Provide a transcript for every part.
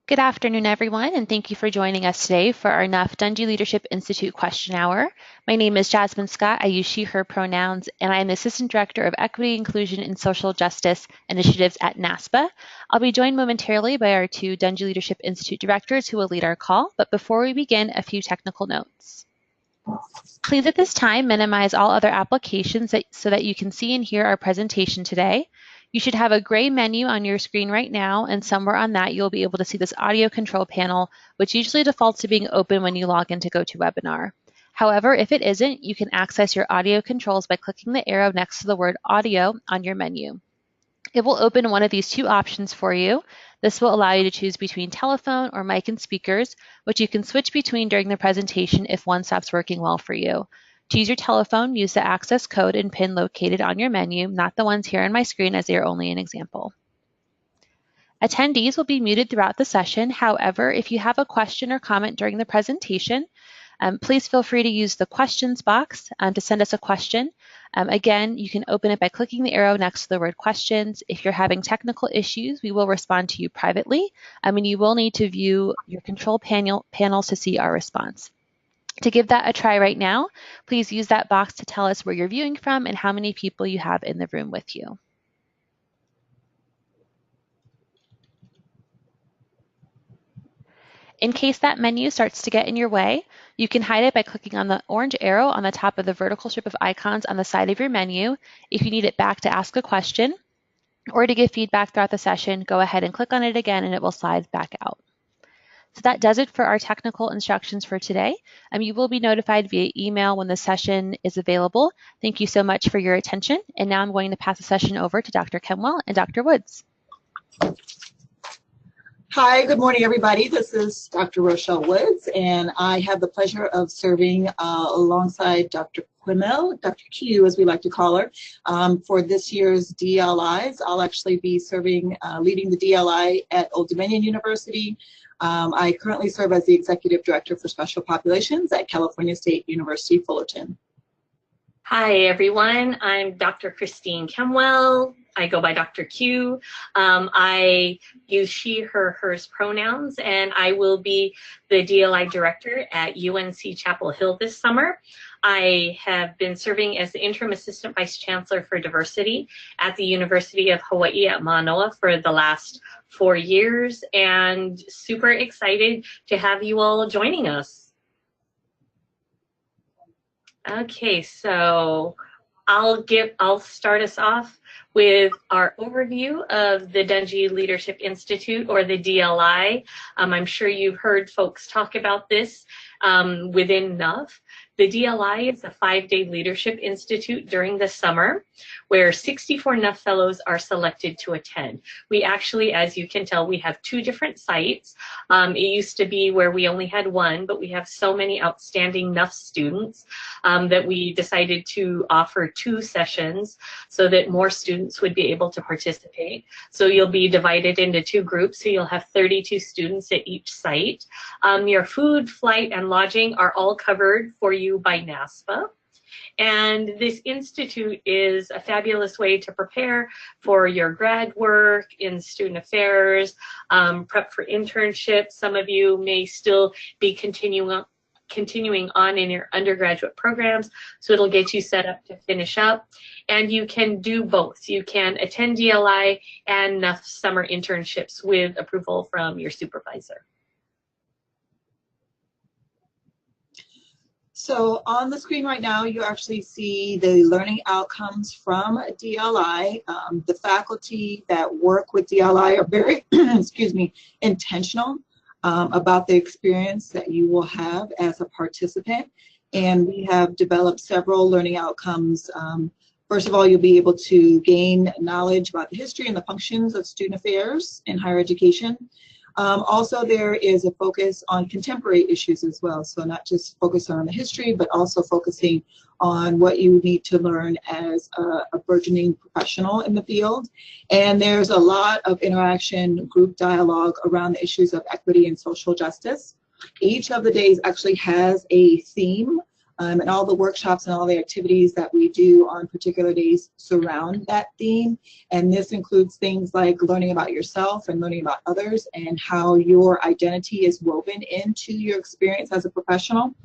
Good afternoon, everyone, and thank you for joining us today for our NUFP Dungy Leadership Institute Question Hour. My name is Jasmine Scott. I use she, her pronouns, and I am the Assistant Director of Equity, Inclusion, and Social Justice Initiatives at NASPA. I'll be joined momentarily by our two Dungy Leadership Institute directors who will lead our call, but before we begin, a few technical notes. Please at this time minimize all other applications so that you can see and hear our presentation today. You should have a gray menu on your screen right now, and somewhere on that you'll be able to see this audio control panel, which usually defaults to being open when you log into GoToWebinar. However, if it isn't, you can access your audio controls by clicking the arrow next to the word audio on your menu. It will open one of these two options for you. This will allow you to choose between telephone or mic and speakers, which you can switch between during the presentation if one stops working well for you. To use your telephone, use the access code and PIN located on your menu, not the ones here on my screen as they are only an example. Attendees will be muted throughout the session. However, if you have a question or comment during the presentation, please feel free to use the questions box to send us a question. Again, you can open it by clicking the arrow next to the word questions. If you're having technical issues, we will respond to you privately, and you will need to view your control panels to see our response. To give that a try right now, please use that box to tell us where you're viewing from and how many people you have in the room with you. In case that menu starts to get in your way, you can hide it by clicking on the orange arrow on the top of the vertical strip of icons on the side of your menu. If you need it back to ask a question or to give feedback throughout the session, go ahead and click on it again and it will slide back out. So that does it for our technical instructions for today. You will be notified via email when the session is available. Thank you so much for your attention. And now I'm going to pass the session over to Dr. Kemwell and Dr. Woods. Hi, good morning, everybody. This is Dr. Rochelle Woods, and I have the pleasure of serving alongside Dr. Quimmel, Dr. Q, as we like to call her, for this year's DLIs. I'll actually be serving, leading the DLI at Old Dominion University. I currently serve as the Executive Director for Special Populations at California State University, Fullerton. Hi, everyone. I'm Dr. Christine Kemwell. I go by Dr. Q. I use she, her, hers pronouns, and I will be the DLI director at UNC Chapel Hill this summer. I have been serving as the Interim Assistant Vice Chancellor for Diversity at the University of Hawaii at Manoa for the last 4 years, and super excited to have you all joining us. Okay, so I'll start us off with our overview of the Dungy Leadership Institute, or the DLI. I'm sure you've heard folks talk about this within NUFP. The DLI is a 5-day leadership institute during the summer where 64 NUFP Fellows are selected to attend. We actually, as you can tell, we have 2 different sites. It used to be where we only had 1, but we have so many outstanding NUFP students that we decided to offer 2 sessions so that more students would be able to participate. So you'll be divided into 2 groups, so you'll have 32 students at each site. Your food, flight, and lodging are all covered for you by NASPA. And this institute is a fabulous way to prepare for your grad work in student affairs, prep for internships. Some of you may still be continuing on in your undergraduate programs, so it'll get you set up to finish up. And you can do both. You can attend DLI and NUFP summer internships with approval from your supervisor. So on the screen right now, you actually see the learning outcomes from DLI. The faculty that work with DLI are very, excuse me, intentional about the experience that you will have as a participant. And we have developed several learning outcomes. First of all, you'll be able to gain knowledge about the history and the functions of student affairs in higher education. Also, there is a focus on contemporary issues as well. So not just focus on the history, but also focusing on what you need to learn as a burgeoning professional in the field. And there's a lot of interaction, group dialogue around the issues of equity and social justice. Each of the days actually has a theme and all the workshops and all the activities that we do on particular days surround that theme. And this includes things like learning about yourself and learning about others and how your identity is woven into your experience as a professional.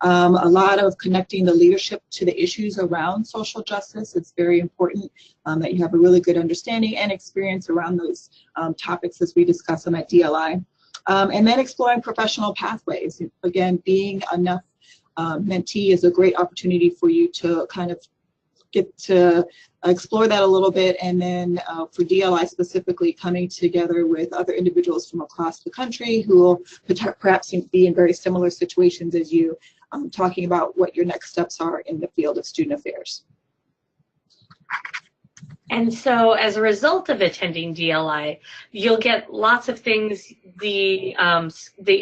A lot of connecting the leadership to the issues around social justice. It's very important that you have a really good understanding and experience around those topics as we discuss them at DLI. And then exploring professional pathways. Again, being a NUF mentee is a great opportunity for you to kind of get to explore that a little bit, and then for DLI specifically, coming together with other individuals from across the country who will perhaps be in very similar situations as you, talking about what your next steps are in the field of student affairs. And so as a result of attending DLI, you'll get lots of things. The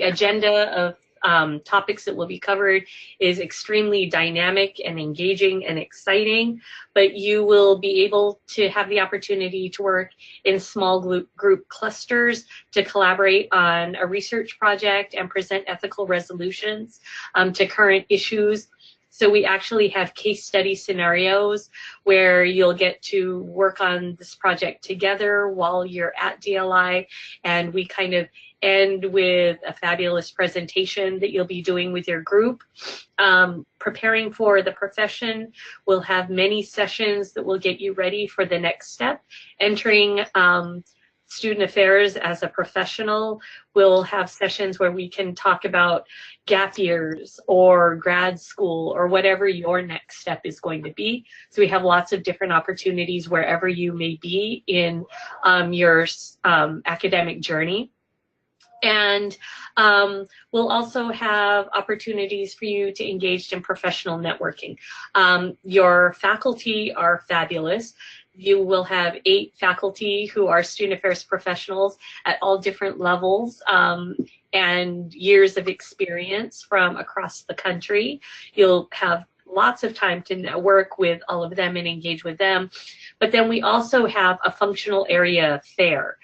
agenda of topics that will be covered is extremely dynamic and engaging and exciting, but you will be able to have the opportunity to work in small group clusters to collaborate on a research project and present ethical resolutions to current issues. So we actually have case study scenarios where you'll get to work on this project together while you're at DLI, and we kind of end with a fabulous presentation that you'll be doing with your group. Preparing for the profession, we'll have many sessions that will get you ready for the next step. Entering student affairs as a professional, we'll have sessions where we can talk about gap years or grad school or whatever your next step is going to be. So we have lots of different opportunities wherever you may be in your academic journey. And we'll also have opportunities for you to engage in professional networking. Your faculty are fabulous. You will have 8 faculty who are student affairs professionals at all different levels and years of experience from across the country. You'll have lots of time to network with all of them and engage with them. But then we also have a functional area fair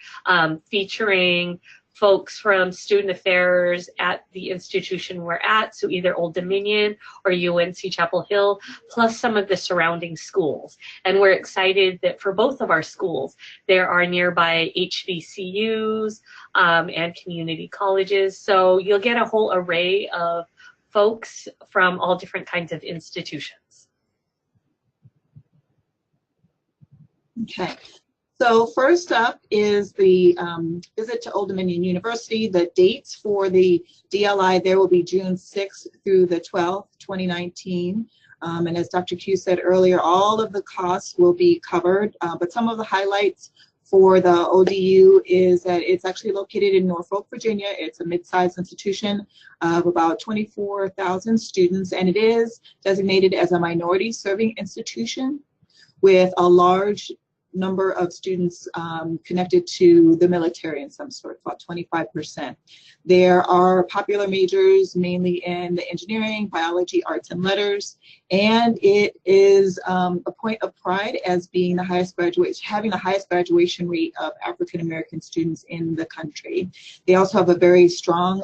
featuring folks from student affairs at the institution we're at, so either Old Dominion or UNC Chapel Hill, plus some of the surrounding schools. And we're excited that for both of our schools, there are nearby HBCUs and community colleges. So you'll get a whole array of folks from all different kinds of institutions. Okay. So first up is the visit to Old Dominion University. The dates for the DLI there will be June 6th through the 12th, 2019. And as Dr. Q said earlier, all of the costs will be covered, but some of the highlights for the ODU is that it's actually located in Norfolk, Virginia. It's a mid-sized institution of about 24,000 students, and it is designated as a minority serving institution with a large number of students connected to the military in some sort, about 25%. There are popular majors mainly in the engineering, biology, arts, and letters, and it is a point of pride as being the highest having the highest graduation rate of African American students in the country. They also have a very strong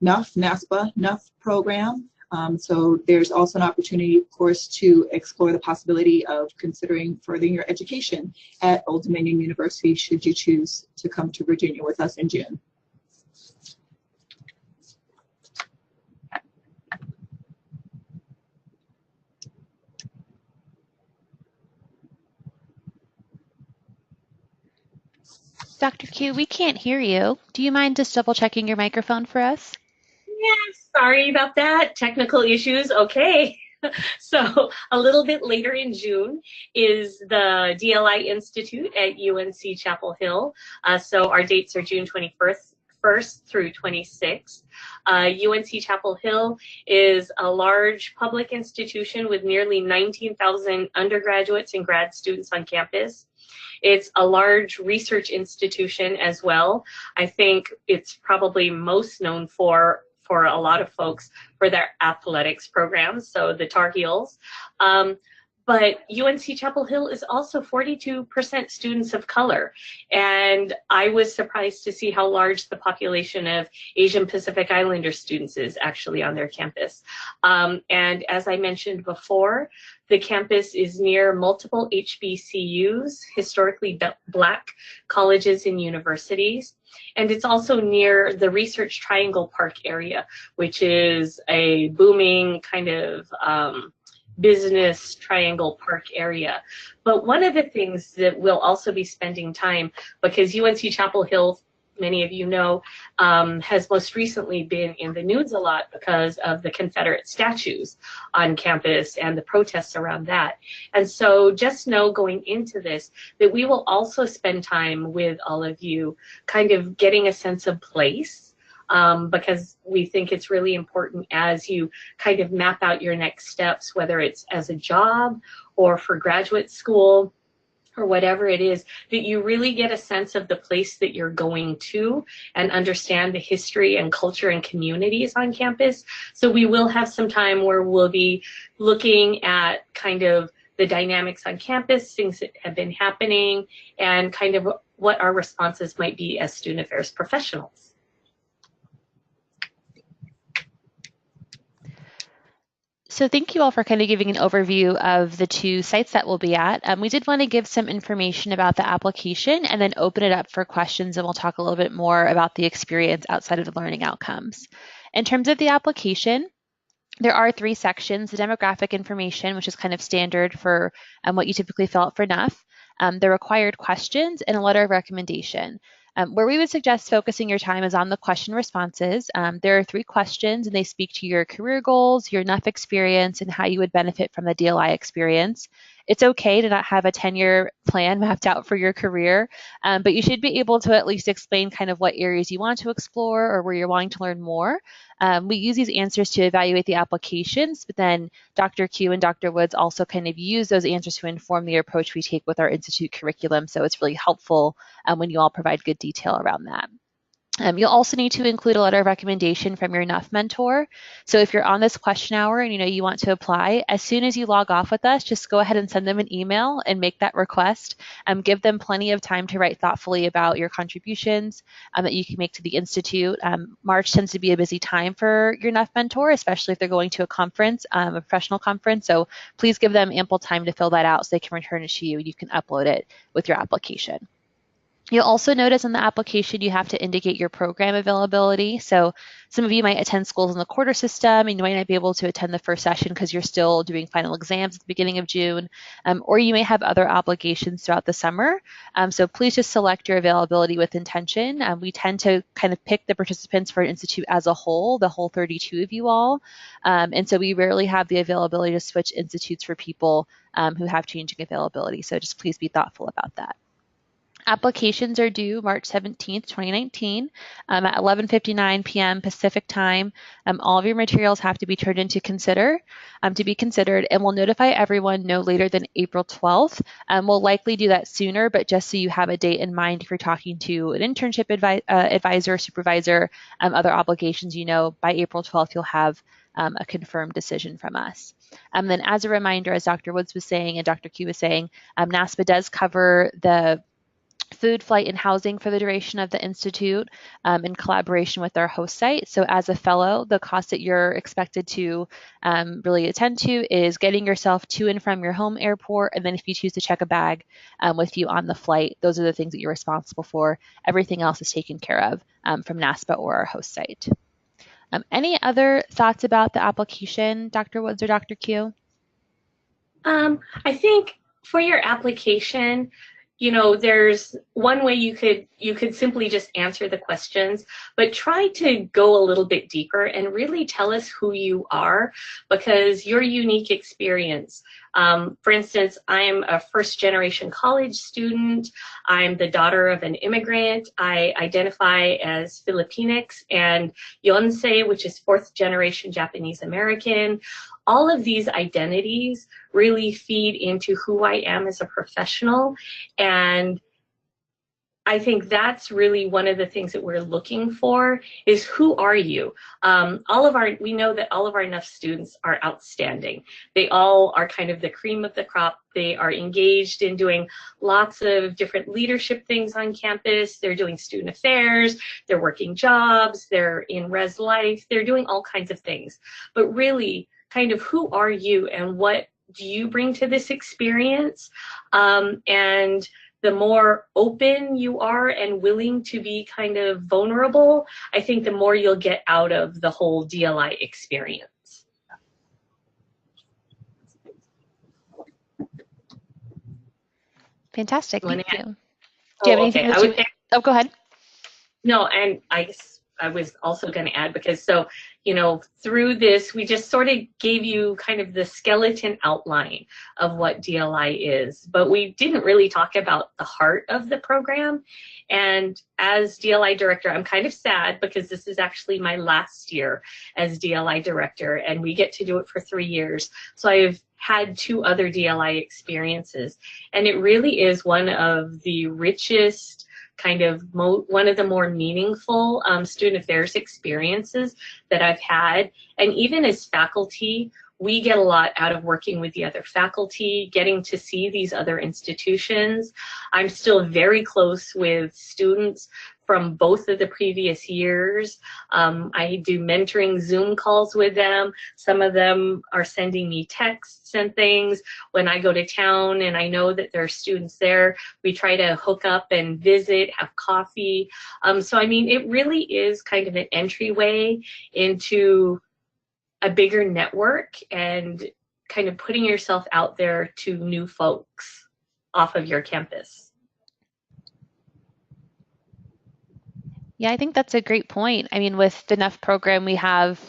NASPA program. So there's also an opportunity, of course, to explore the possibility of considering furthering your education at Old Dominion University should you choose to come to Virginia with us in June. Dr. Q, we can't hear you. Do you mind just double checking your microphone for us? Yes, sorry about that. Technical issues. Okay. So a little bit later in June is the DLI Institute at UNC Chapel Hill. So our dates are June 21st through 26th. UNC Chapel Hill is a large public institution with nearly 19,000 undergraduates and grad students on campus. It's a large research institution as well. I think it's probably most known for a lot of folks for their athletics programs, so the Tar Heels. But UNC Chapel Hill is also 42% students of color. And I was surprised to see how large the population of Asian Pacific Islander students is actually on their campus. And as I mentioned before, the campus is near multiple HBCUs, historically Black colleges and universities. And it's also near the Research Triangle Park area, which is a booming kind of business triangle park area. But one of the things that we'll also be spending time, because UNC Chapel Hill, many of you know, has most recently been in the news a lot because of the Confederate statues on campus and the protests around that. And so just know going into this that we will also spend time with all of you kind of getting a sense of place, because we think it's really important as you kind of map out your next steps, whether it's as a job or for graduate school or whatever it is, that you really get a sense of the place that you're going to and understand the history and culture and communities on campus. So we will have some time where we'll be looking at kind of the dynamics on campus, things that have been happening, and kind of what our responses might be as student affairs professionals. So thank you all for kind of giving an overview of the two sites that we'll be at. We did want to give some information about the application and then open it up for questions, and we'll talk a little bit more about the experience outside of the learning outcomes. In terms of the application, there are 3 sections: the demographic information, which is kind of standard for what you typically fill out for NUF, the required questions, and a letter of recommendation. Where we would suggest focusing your time is on the question responses. There are 3 questions, and they speak to your career goals, your NUF experience, and how you would benefit from the DLI experience. It's okay to not have a 10-year plan mapped out for your career, but you should be able to at least explain kind of what areas you want to explore or where you're wanting to learn more. We use these answers to evaluate the applications, but then Dr. Q and Dr. Woods also kind of use those answers to inform the approach we take with our institute curriculum. So it's really helpful when you all provide good detail around that. You'll also need to include a letter of recommendation from your NUF mentor. So if you're on this question hour and you want to apply, as soon as you log off with us, just go ahead and send them an email and make that request. Give them plenty of time to write thoughtfully about your contributions that you can make to the Institute. March tends to be a busy time for your NUF mentor, especially if they're going to a conference, a professional conference. So please give them ample time to fill that out so they can return it to you. You can upload it with your application. You'll also notice in the application you have to indicate your program availability. So some of you might attend schools in the quarter system and you might not be able to attend the first session because you're still doing final exams at the beginning of June, or you may have other obligations throughout the summer. So please just select your availability with intention. We tend to kind of pick the participants for an institute as a whole, the whole 32 of you all. And so we rarely have the availability to switch institutes for people who have changing availability. So just please be thoughtful about that. Applications are due March 17th, 2019 at 11:59 p.m. Pacific time. All of your materials have to be turned in to be considered, and we'll notify everyone no later than April 12th. We'll likely do that sooner, but just so you have a date in mind if you're talking to an internship advisor, supervisor, other obligations, by April 12th you'll have a confirmed decision from us. Then as a reminder, as Dr. Woods was saying and Dr. Q was saying, NASPA does cover the food, flight, and housing for the duration of the Institute in collaboration with our host site. So as a fellow, the cost that you're expected to really attend to is getting yourself to and from your home airport, and then if you choose to check a bag with you on the flight, those are the things that you're responsible for. Everything else is taken care of from NASPA or our host site. Any other thoughts about the application, Dr. Woods or Dr. Q? I think for your application, there's one way you could simply just answer the questions, but try to go a little bit deeper and really tell us who you are, because your unique experience. For instance, I'm a first-generation college student. I'm the daughter of an immigrant. I identify as Filipinx and Yonsei, which is fourth-generation Japanese American. All of these identities really feed into who I am as a professional, and I think that's really one of the things that we're looking for is who are you? We know that all of our NUF students are outstanding. They all are kind of the cream of the crop. They are engaged in doing lots of different leadership things on campus. They're doing student affairs, they're working jobs, they're in res life, they're doing all kinds of things. But really, kind of who are you and what do you bring to this experience? And the more open you are and willing to be kind of vulnerable, I think the more you'll get out of the whole DLI experience. Fantastic, thank you. Do you have anything Oh, go ahead. No, and I was also going to add, because so, through this, we just sort of gave you kind of the skeleton outline of what DLI is, but we didn't really talk about the heart of the program. And as DLI director, I'm kind of sad because this is actually my last year as DLI director, and we get to do it for 3 years. So I've had 2 other DLI experiences, and it really is one of the richest, kind of one of the more meaningful student affairs experiences that I've had. And even as faculty, we get a lot out of working with the other faculty, getting to see these other institutions. I'm still very close with students from both of the previous years. I do mentoring Zoom calls with them. Some of them are sending me texts and things. When I go to town and I know that there are students there, we try to hook up and visit, have coffee. So I mean, it really is kind of an entryway into a bigger network and kind of putting yourself out there to new folks off of your campus. Yeah, I think that's a great point. I mean, with the NUF program, we have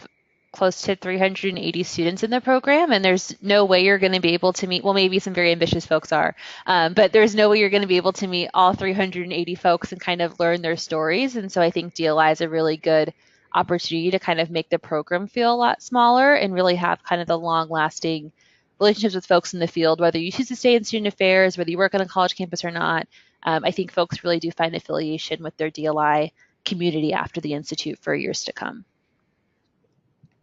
close to 380 students in the program, and there's no way you're going to be able to meet, well, maybe some very ambitious folks are, but there's no way you're going to be able to meet all 380 folks and kind of learn their stories. And so I think DLI is a really good opportunity to kind of make the program feel a lot smaller and really have kind of the long-lasting relationships with folks in the field, whether you choose to stay in student affairs, whether you work on a college campus or not. I think folks really do find affiliation with their DLI community after the Institute for years to come.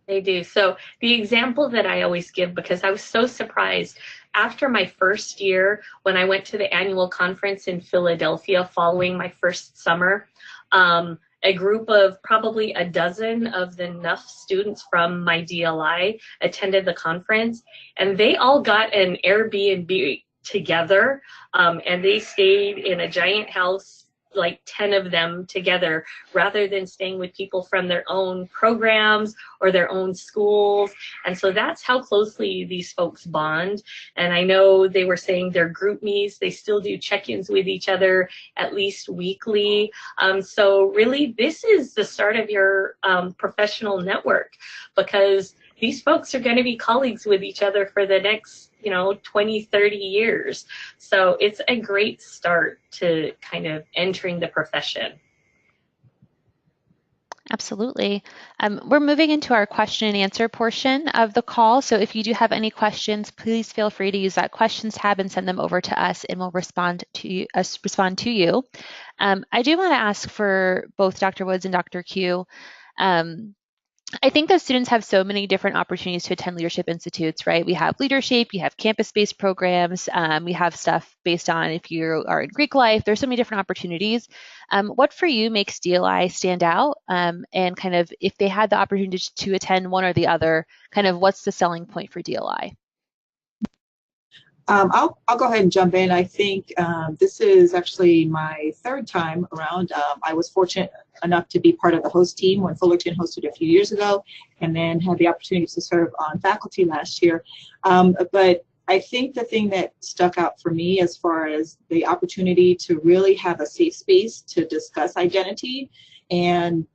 They do. So the example that I always give, because I was so surprised after my first year when I went to the annual conference in Philadelphia following my first summer, a group of probably a dozen of the NUF students from my DLI attended the conference, and they all got an Airbnb together, and they stayed in a giant house, like 10 of them together, rather than staying with people from their own programs or their own schools. And so that's how closely these folks bond. And I know they were saying they're group meets, they still do check-ins with each other at least weekly. So really, this is the start of your professional network, because these folks are going to be colleagues with each other for the next 20, 30 years. So it's a great start to kind of entering the profession. Absolutely. We're moving into our question and answer portion of the call. So if you do have any questions, please feel free to use that questions tab and send them over to us, and we'll respond to you. I do want to ask for both Dr. Woods and Dr. Q. I think that students have so many different opportunities to attend leadership institutes, right? We have leadership, you have campus-based programs, we have stuff based on if you are in Greek life. There's so many different opportunities. What for you makes DLI stand out? And kind of if they had the opportunity to attend one or the other, kind of what's the selling point for DLI? I'll go ahead and jump in. I think this is actually my 3rd time around. I was fortunate enough to be part of the host team when Fullerton hosted a few years ago, and then had the opportunity to serve on faculty last year. But I think the thing that stuck out for me as far as the opportunity to really have a safe space to discuss identity and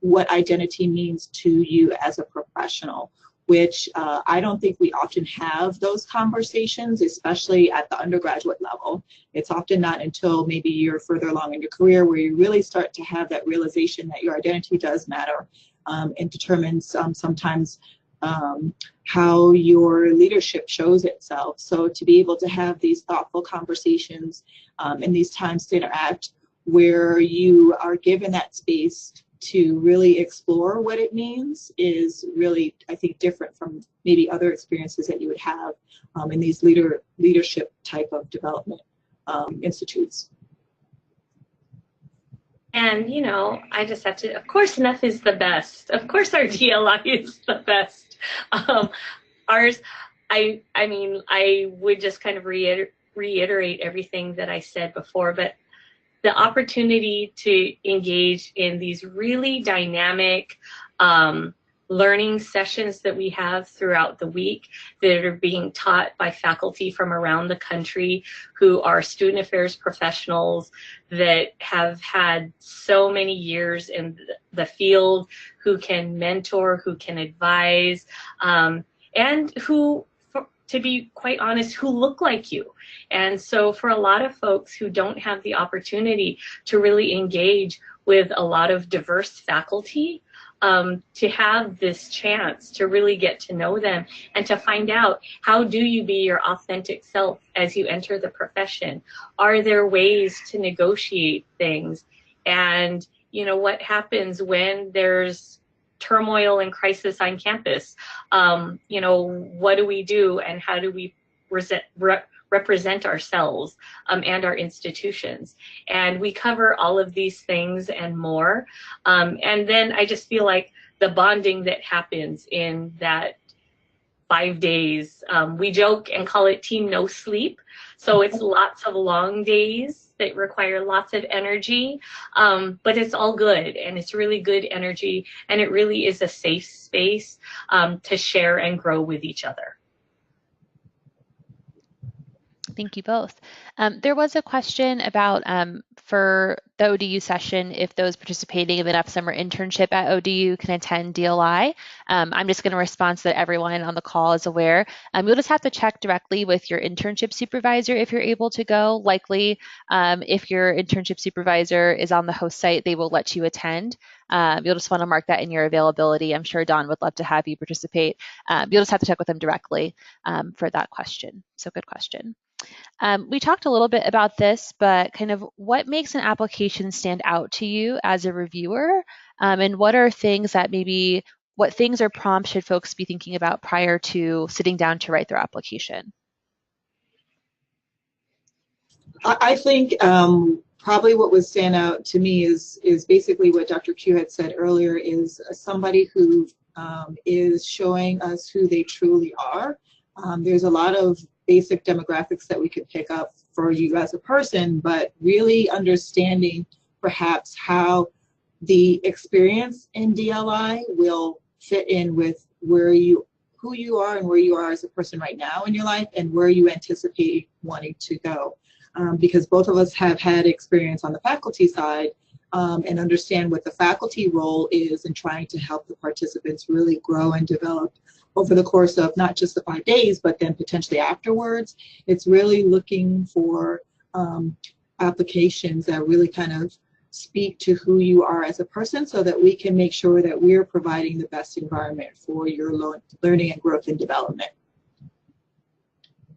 what identity means to you as a professional, which I don't think we often have those conversations, especially at the undergraduate level. It's often not until maybe you're further along in your career where you really start to have that realization that your identity does matter, and determines sometimes how your leadership shows itself. So to be able to have these thoughtful conversations and these times to interact where you are given that space to really explore what it means is really, I think, different from maybe other experiences that you would have in these leadership type of development institutes. And, you know, I just have to, of course, NUF is the best. Of course, our DLI is the best. Ours, I mean, I would just kind of reiterate everything that I said before, but the opportunity to engage in these really dynamic learning sessions that we have throughout the week that are being taught by faculty from around the country who are student affairs professionals that have had so many years in the field, who can mentor, who can advise, and who, to be quite honest, who look like you. And so for a lot of folks who don't have the opportunity to really engage with a lot of diverse faculty, to have this chance to really get to know them and to find out, how do you be your authentic self as you enter the profession? Are there ways to negotiate things? And, you know, what happens when there's turmoil and crisis on campus? You know, what do we do, and how do we represent ourselves and our institutions? And we cover all of these things and more. And then I just feel like the bonding that happens in that 5 days, we joke and call it Team No Sleep. So it's lots of long days that require lots of energy, but it's all good, and it's really good energy, and it really is a safe space to share and grow with each other. Thank you both. There was a question about for the ODU session, if those participating in the NUF summer internship at ODU can attend DLI. I'm just going to respond so that everyone on the call is aware. You'll just have to check directly with your internship supervisor if you're able to go. Likely, if your internship supervisor is on the host site, they will let you attend. You'll just want to mark that in your availability. I'm sure Dawn would love to have you participate. You'll just have to check with them directly for that question. So good question. We talked a little bit about this, but kind of what makes an application stand out to you as a reviewer? And what are things that maybe, what things or prompts should folks be thinking about prior to sitting down to write their application? I think probably what would stand out to me is basically what Dr. Q had said earlier, is somebody who is showing us who they truly are. There's a lot of basic demographics that we could pick up for you as a person, but really understanding perhaps how the experience in DLI will fit in with who you are and where you are as a person right now in your life, and where you anticipate wanting to go. Because both of us have had experience on the faculty side, and understand what the faculty role is in trying to help the participants really grow and develop over the course of not just the 5 days, but then potentially afterwards. It's really looking for applications that really kind of speak to who you are as a person, so that we can make sure that we're providing the best environment for your learning and growth and development.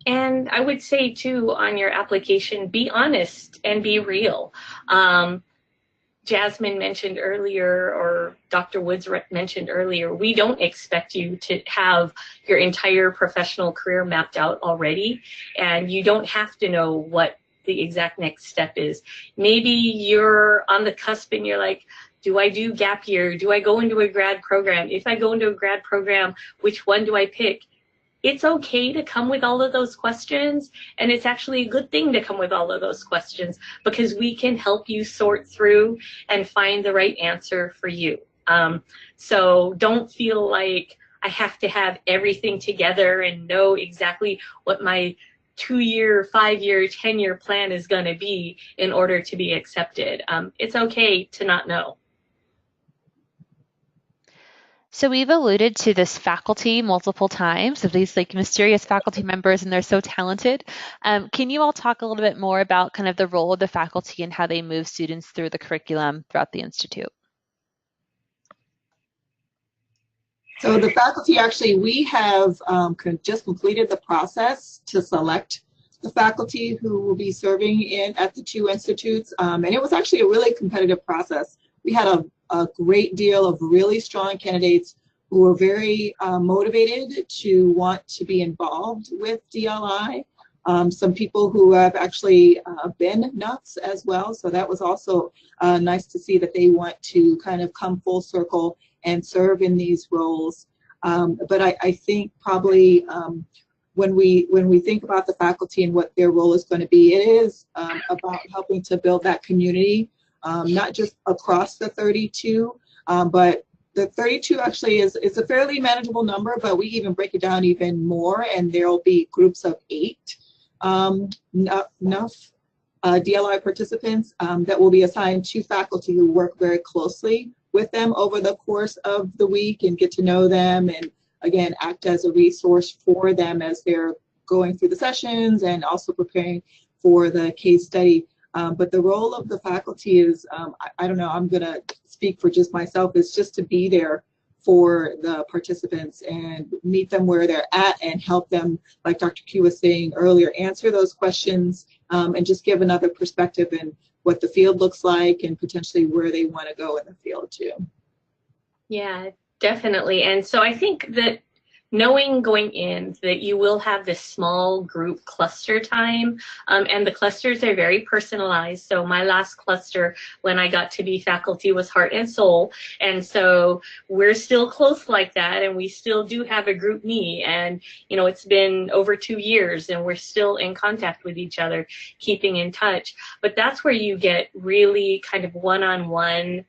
And I would say too, on your application, be honest and be real. Jasmine mentioned earlier, or Dr. Woods mentioned earlier, we don't expect you to have your entire professional career mapped out already, and you don't have to know what the exact next step is. Maybe you're on the cusp and you're like, do I do gap year? Do I go into a grad program? If I go into a grad program, which one do I pick? It's okay to come with all of those questions, and it's actually a good thing to come with all of those questions, because we can help you sort through and find the right answer for you. So don't feel like I have to have everything together and know exactly what my 2-year, 5-year, 10-year plan is going to be in order to be accepted. It's okay to not know. So we've alluded to this faculty multiple times, of these like mysterious faculty members, and they're so talented. Can you all talk a little bit more about kind of the role of the faculty and how they move students through the curriculum throughout the Institute? So the faculty, actually, we have just completed the process to select the faculty who will be serving at the two institutes. And it was actually a really competitive process. We had a great deal of really strong candidates who were very motivated to want to be involved with DLI. Some people who have actually been NUFs as well, so that was also nice to see that they want to kind of come full circle and serve in these roles. But I think probably when we think about the faculty and what their role is going to be, it is about helping to build that community, not just across the 32, but the 32 actually is a fairly manageable number, but we even break it down even more, and there will be groups of 8 NUF DLI participants that will be assigned to faculty who work very closely with them over the course of the week and get to know them, and again act as a resource for them as they're going through the sessions and also preparing for the case study. But the role of the faculty is, I don't know, I'm going to speak for just myself, is just to be there for the participants and meet them where they're at and help them, like Dr. Q was saying earlier, answer those questions and just give another perspective in what the field looks like and potentially where they want to go in the field too. Yeah, definitely. And so I think that knowing going in that you will have this small group cluster time, and the clusters are very personalized. So my last cluster when I got to be faculty was Heart and Soul, and so we're still close like that, and we still do have a group me, and you know, it's been over 2 years and we're still in contact with each other, keeping in touch. But that's where you get really kind of one-on-one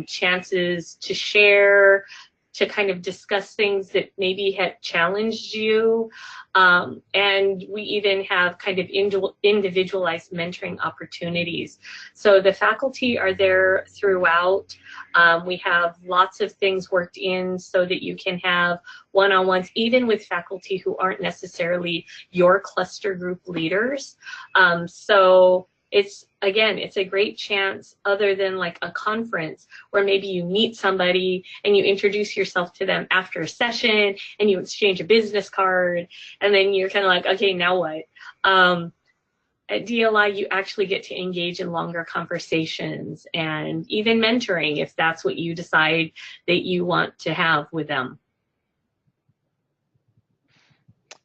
chances to share, to kind of discuss things that maybe had challenged you. And we even have kind of individualized mentoring opportunities. So the faculty are there throughout. We have lots of things worked in so that you can have one-on-ones, even with faculty who aren't necessarily your cluster group leaders. So it's, again, it's a great chance, other than like a conference where maybe you meet somebody and you introduce yourself to them after a session and you exchange a business card, and then you're kind of like, okay, now what? At DLI, you actually get to engage in longer conversations and even mentoring if that's what you decide that you want to have with them.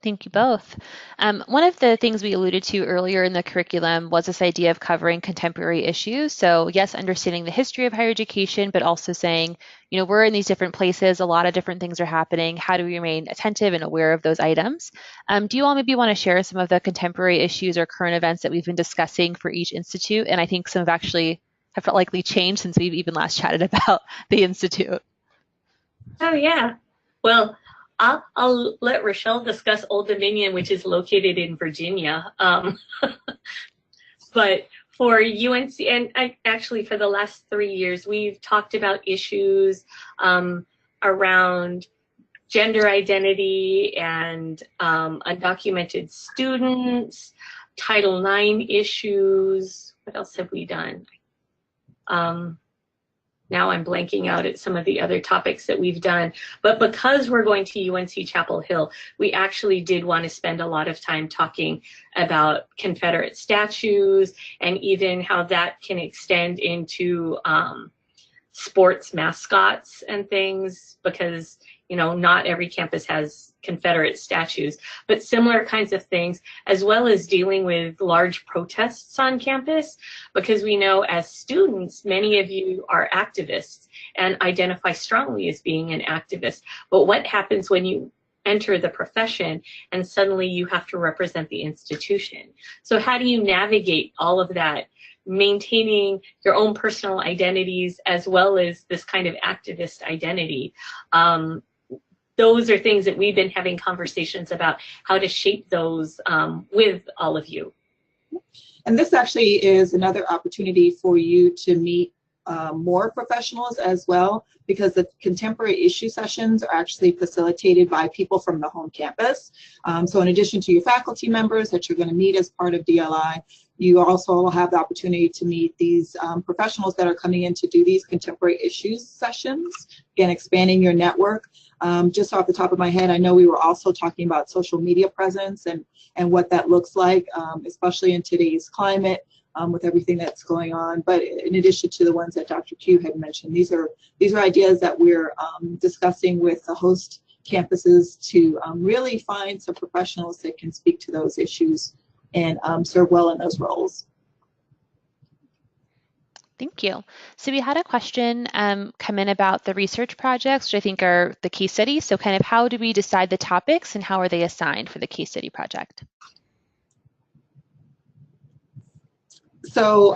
Thank you both. One of the things we alluded to earlier in the curriculum was this idea of covering contemporary issues. So yes, understanding the history of higher education, but also saying, you know, we're in these different places, a lot of different things are happening. How do we remain attentive and aware of those items? Do you all maybe want to share some of the contemporary issues or current events that we've been discussing for each institute? And I think some have likely changed since we've even last chatted about the institute. Oh yeah, well, I'll let Rochelle discuss Old Dominion, which is located in Virginia. But for UNC, and actually for the last 3 years, we've talked about issues around gender identity and undocumented students, Title IX issues. What else have we done? Now I'm blanking out at some of the other topics that we've done. But because we're going to UNC Chapel Hill, we actually did want to spend a lot of time talking about Confederate statues and even how that can extend into sports mascots and things, because, you know, not every campus has Confederate statues, but similar kinds of things, as well as dealing with large protests on campus, because we know as students, many of you are activists and identify strongly as being an activist. But what happens when you enter the profession and suddenly you have to represent the institution? So how do you navigate all of that, maintaining your own personal identities as well as this kind of activist identity? Those are things that we've been having conversations about, how to shape those with all of you. And this actually is another opportunity for you to meet more professionals as well, because the contemporary issue sessions are actually facilitated by people from the home campus. So in addition to your faculty members that you're going to meet as part of DLI, You also have the opportunity to meet these professionals that are coming in to do these contemporary issues sessions, again, expanding your network. Just off the top of my head, I know we were also talking about social media presence and what that looks like, especially in today's climate with everything that's going on. But in addition to the ones that Dr. Q had mentioned, these are ideas that we're discussing with the host campuses to really find some professionals that can speak to those issues and serve well in those roles. Thank you. So we had a question come in about the research projects, which I think are the case studies. So kind of how do we decide the topics and how are they assigned for the case study project? So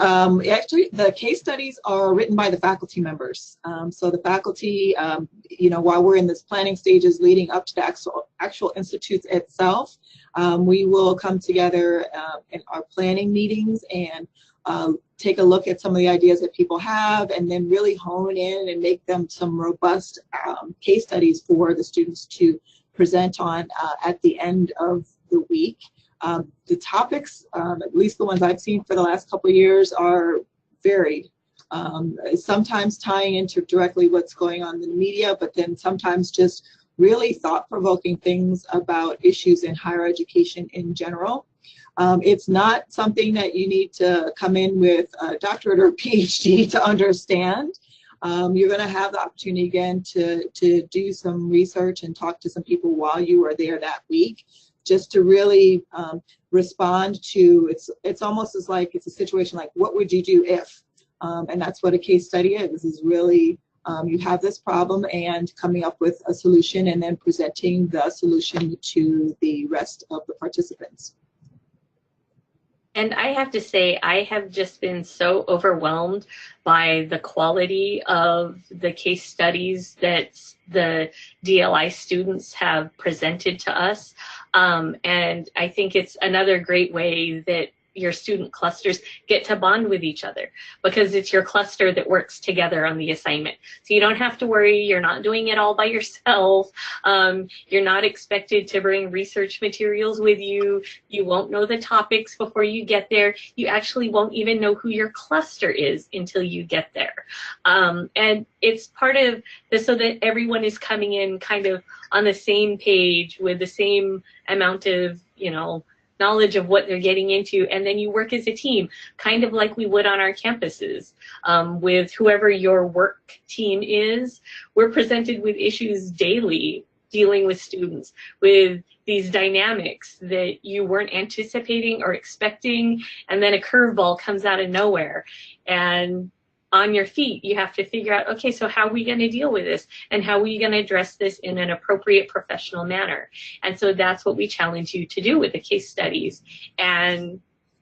actually, the case studies are written by the faculty members. So the faculty, while we're in this planning stages leading up to the actual institute itself, we will come together in our planning meetings and take a look at some of the ideas that people have and then really hone in and make them some robust case studies for the students to present on at the end of the week. The topics, at least the ones I've seen for the last couple of years, are varied. Sometimes tying into directly what's going on in the media, but then sometimes just really thought-provoking things about issues in higher education in general. It's not something that you need to come in with a doctorate or PhD to understand. You're going to have the opportunity again to do some research and talk to some people while you are there that week, just to really respond to, it's almost as like it's a situation like, what would you do if? And that's what a case study is really, you have this problem and coming up with a solution and then presenting the solution to the rest of the participants. And I have to say, I have just been so overwhelmed by the quality of the case studies that the DLI students have presented to us. And I think it's another great way that your student clusters get to bond with each other, because it's your cluster that works together on the assignment. So you don't have to worry, you're not doing it all by yourself. You're not expected to bring research materials with you. You won't know the topics before you get there. You actually won't even know who your cluster is until you get there. And it's part of this so that everyone is coming in kind of on the same page with the same amount of, knowledge of what they're getting into, and then you work as a team, kind of like we would on our campuses. With whoever your work team is, we're presented with issues daily, dealing with students, with these dynamics that you weren't anticipating or expecting, and then a curveball comes out of nowhere. And on your feet, you have to figure out, okay, so how are we going to deal with this? And how are we going to address this in an appropriate professional manner? And so that's what we challenge you to do with the case studies. And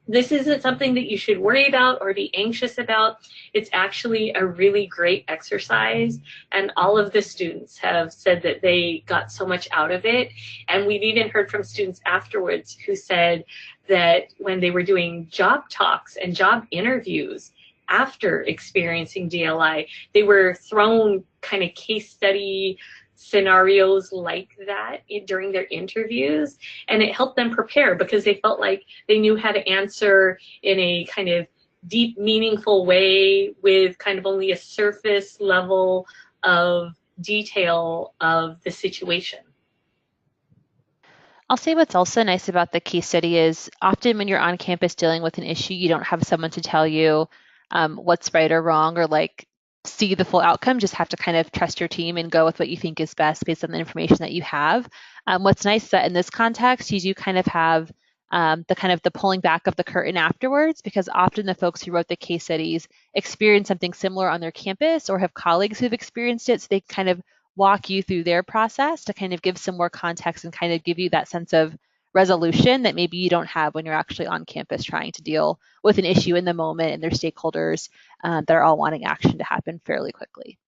this isn't something that you should worry about or be anxious about. It's actually a really great exercise. And all of the students have said that they got so much out of it. And we've even heard from students afterwards who said that when they were doing job talks and job interviews, after experiencing DLI, they were thrown kind of case study scenarios like that during their interviews, and it helped them prepare because they felt like they knew how to answer in a kind of deep, meaningful way with kind of only a surface level of detail of the situation. I'll say what's also nice about the case study is often when you're on campus dealing with an issue, you don't have someone to tell you what's right or wrong or like see the full outcome. Just have to kind of trust your team and go with what you think is best based on the information that you have. What's nice is that in this context, you do kind of have the pulling back of the curtain afterwards, because often the folks who wrote the case studies experience something similar on their campus or have colleagues who've experienced it. So they kind of walk you through their process to kind of give some more context and kind of give you that sense of resolution that maybe you don't have when you're actually on campus trying to deal with an issue in the moment and their stakeholders that are all wanting action to happen fairly quickly.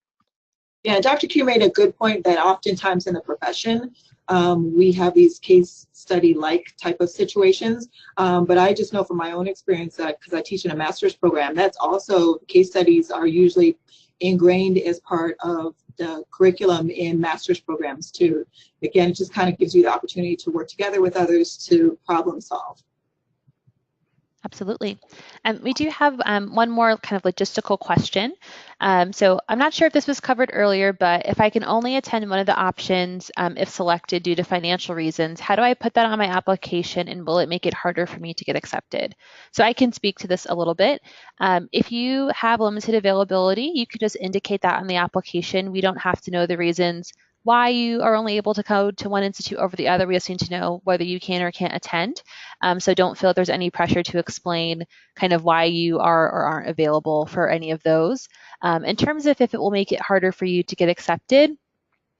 Yeah, Dr. Q made a good point that oftentimes in the profession, we have these case study-like type of situations, but I just know from my own experience that because I teach in a master's program, that's also case studies are usually ingrained as part of the curriculum in master's programs too. Again, it just kind of gives you the opportunity to work together with others to problem solve. Absolutely. We do have one more kind of logistical question. So I'm not sure if this was covered earlier, but if I can only attend one of the options if selected due to financial reasons, how do I put that on my application and will it make it harder for me to get accepted? So I can speak to this a little bit. If you have limited availability, you could just indicate that on the application. We don't have to know the reasons why you are only able to go to one institute over the other. We just need to know whether you can or can't attend. So don't feel there's any pressure to explain kind of why you are or aren't available for any of those. In terms of if it will make it harder for you to get accepted,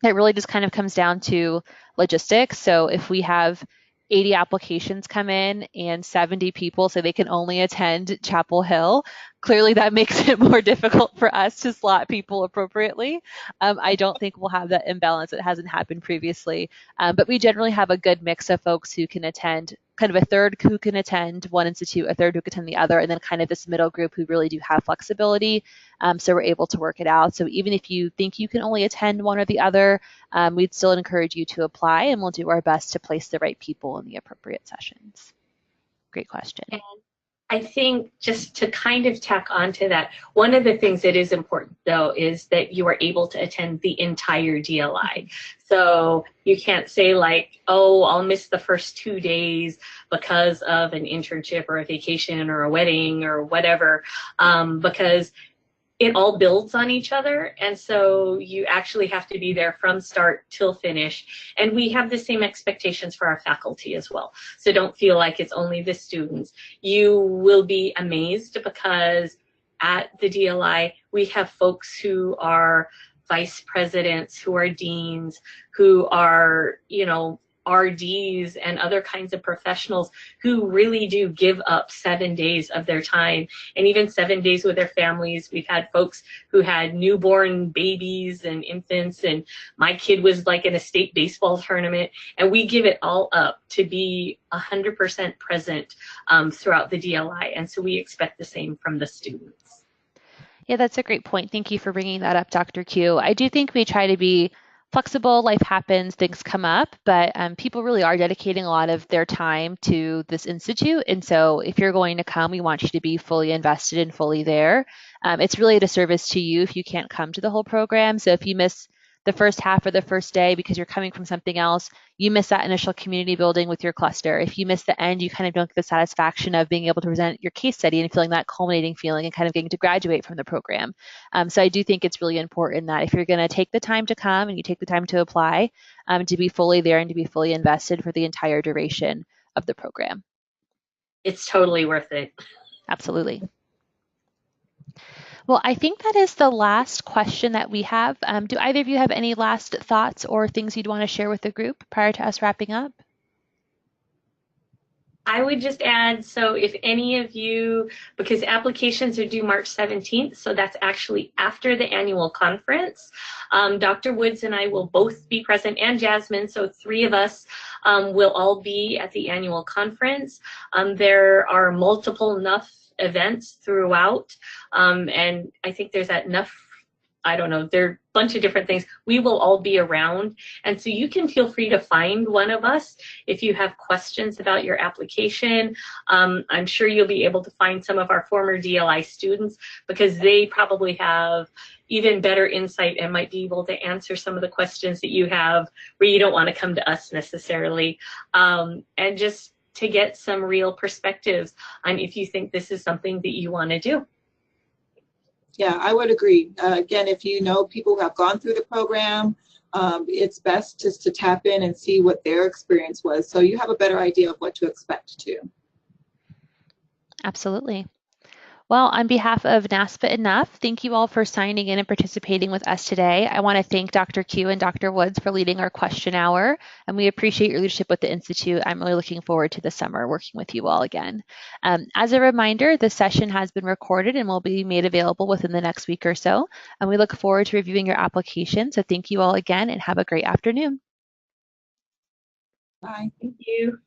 it really just kind of comes down to logistics. So if we have 80 applications come in and 70 people say they can only attend Chapel Hill, clearly that makes it more difficult for us to slot people appropriately. I don't think we'll have that imbalance. It hasn't happened previously, but we generally have a good mix of folks who can attend, kind of a third who can attend one institute, a third who can attend the other, and then kind of this middle group who really do have flexibility. So we're able to work it out. So even if you think you can only attend one or the other, we'd still encourage you to apply, and we'll do our best to place the right people in the appropriate sessions. Great question. And I think just to kind of tack onto that, one of the things that is important though is that you are able to attend the entire DLI. So you can't say like, oh, I'll miss the first 2 days because of an internship or a vacation or a wedding or whatever, because it all builds on each other, and so you actually have to be there from start till finish. And we have the same expectations for our faculty as well. So don't feel like it's only the students. You will be amazed because at the DLI, we have folks who are vice presidents, who are deans, who are, RDs and other kinds of professionals who really do give up 7 days of their time and even 7 days with their families. We've had folks who had newborn babies and infants, and my kid was like in a state baseball tournament, and we give it all up to be 100% present throughout the DLI, and so we expect the same from the students. Yeah, that's a great point. Thank you for bringing that up, Dr. Q. I do think we try to be flexible. Life happens, things come up, but people really are dedicating a lot of their time to this institute. And so if you're going to come, we want you to be fully invested and fully there. It's really a disservice to you if you can't come to the whole program. So if you miss the first half or the first day because you're coming from something else, you miss that initial community building with your cluster. If you miss the end, you kind of don't get the satisfaction of being able to present your case study and feeling that culminating feeling and kind of getting to graduate from the program. So I do think it's really important that if you're going to take the time to come and you take the time to apply, to be fully there and to be fully invested for the entire duration of the program. It's totally worth it. Absolutely. Well, I think that is the last question that we have. Do either of you have any last thoughts or things you'd want to share with the group prior to us wrapping up? I would just add, so if any of you, because applications are due March 17th, so that's actually after the annual conference, Dr. Woods and I will both be present, and Jasmine, so 3 of us will all be at the annual conference. There are multiple NUF events throughout, and I think there's that NUF, I don't know, there are a bunch of different things. We will all be around, and so you can feel free to find one of us if you have questions about your application. I'm sure you'll be able to find some of our former DLI students because they probably have even better insight and might be able to answer some of the questions that you have where you don't want to come to us necessarily, and just to get some real perspectives on if you think this is something that you want to do. Yeah, I would agree. Again, if you know people who have gone through the program, it's best just to tap in and see what their experience was, so you have a better idea of what to expect too. Absolutely. Well, on behalf of NASPA and NUF, thank you all for signing in and participating with us today. I want to thank Dr. Q and Dr. Woods for leading our question hour, and we appreciate your leadership with the Institute. I'm really looking forward to the summer working with you all again. As a reminder, this session has been recorded and will be made available within the next week or so, and we look forward to reviewing your application. So thank you all again and have a great afternoon. Bye. Thank you.